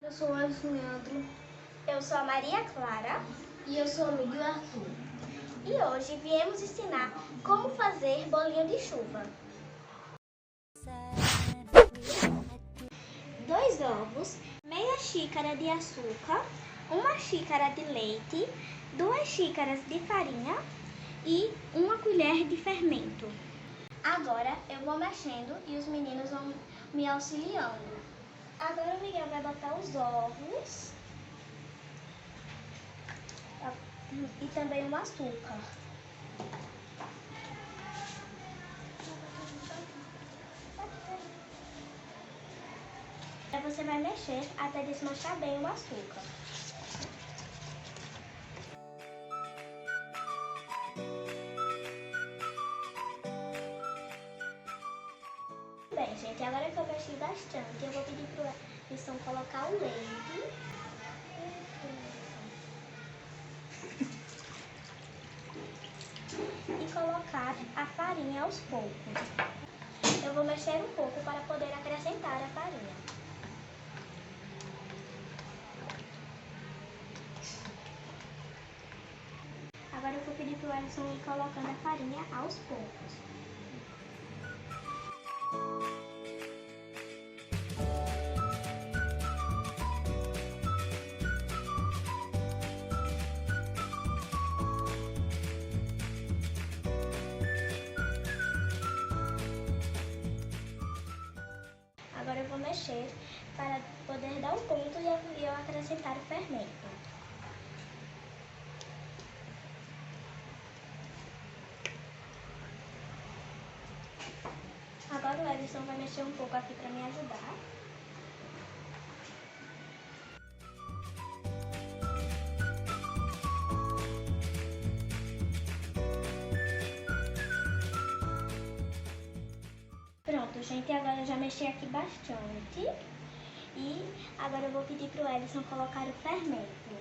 Eu sou o Leandro. Eu sou a Maria Clara. E eu sou o amigo Arthur. E hoje viemos ensinar como fazer bolinho de chuva. 2 ovos, meia xícara de açúcar, 1 xícara de leite, 2 xícaras de farinha e 1 colher de fermento. Agora eu vou mexendo e os meninos vão me auxiliando. Agora o Miguel vai botar os ovos e também o açúcar. Aí você vai mexer até desmanchar bem o açúcar. Bem, gente, agora que eu mexi bastante, eu vou pedir para o Edson colocar o leite. E colocar a farinha aos poucos. Eu vou mexer um pouco para poder acrescentar a farinha. Agora eu vou pedir para o Edson ir colocando a farinha aos poucos. Agora eu vou mexer para poder dar um ponto e eu acrescentar o fermento. Agora o Edson vai mexer um pouco aqui para me ajudar. Pronto, gente, agora eu já mexi aqui bastante. E agora eu vou pedir para o Edson colocar o fermento.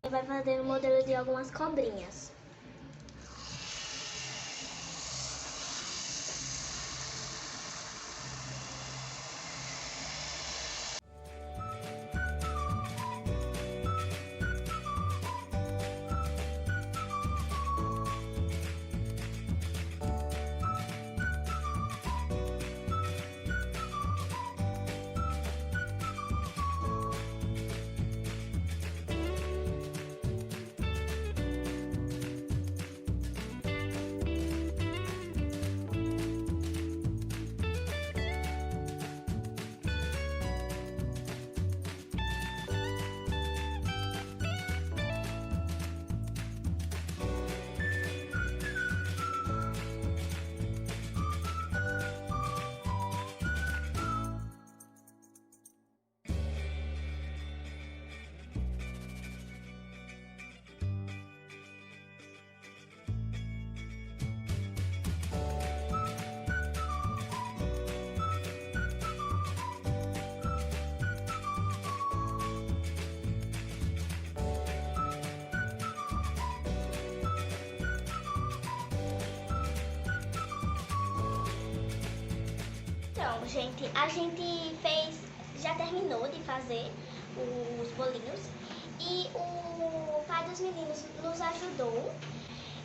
E vai fazer o modelo de algumas cobrinhas. gente, a gente já terminou de fazer os bolinhos e o pai dos meninos nos ajudou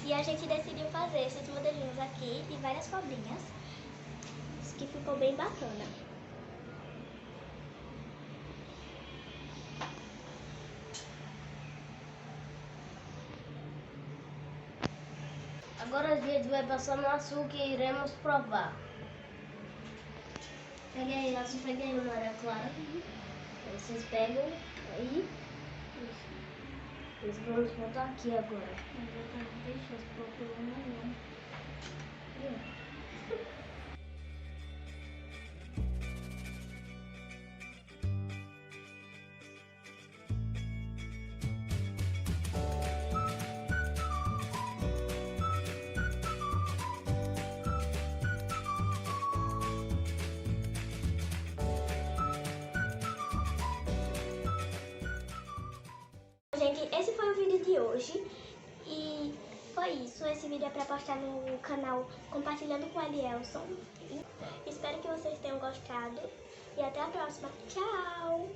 e a gente decidiu fazer esses modelinhos aqui de várias cobrinhas, que ficou bem bacana. Agora a gente vai passar no açúcar e iremos provar. Pega aí, Laço, pega aí, Maria Clara. Vocês pegam aí. Nós vamos botar aqui agora. Deixa eu pôr pelo melhor. Gente, esse foi o vídeo de hoje e foi isso. Esse vídeo é para postar no canal Compartilhando com Elielson. Espero que vocês tenham gostado e até a próxima. Tchau!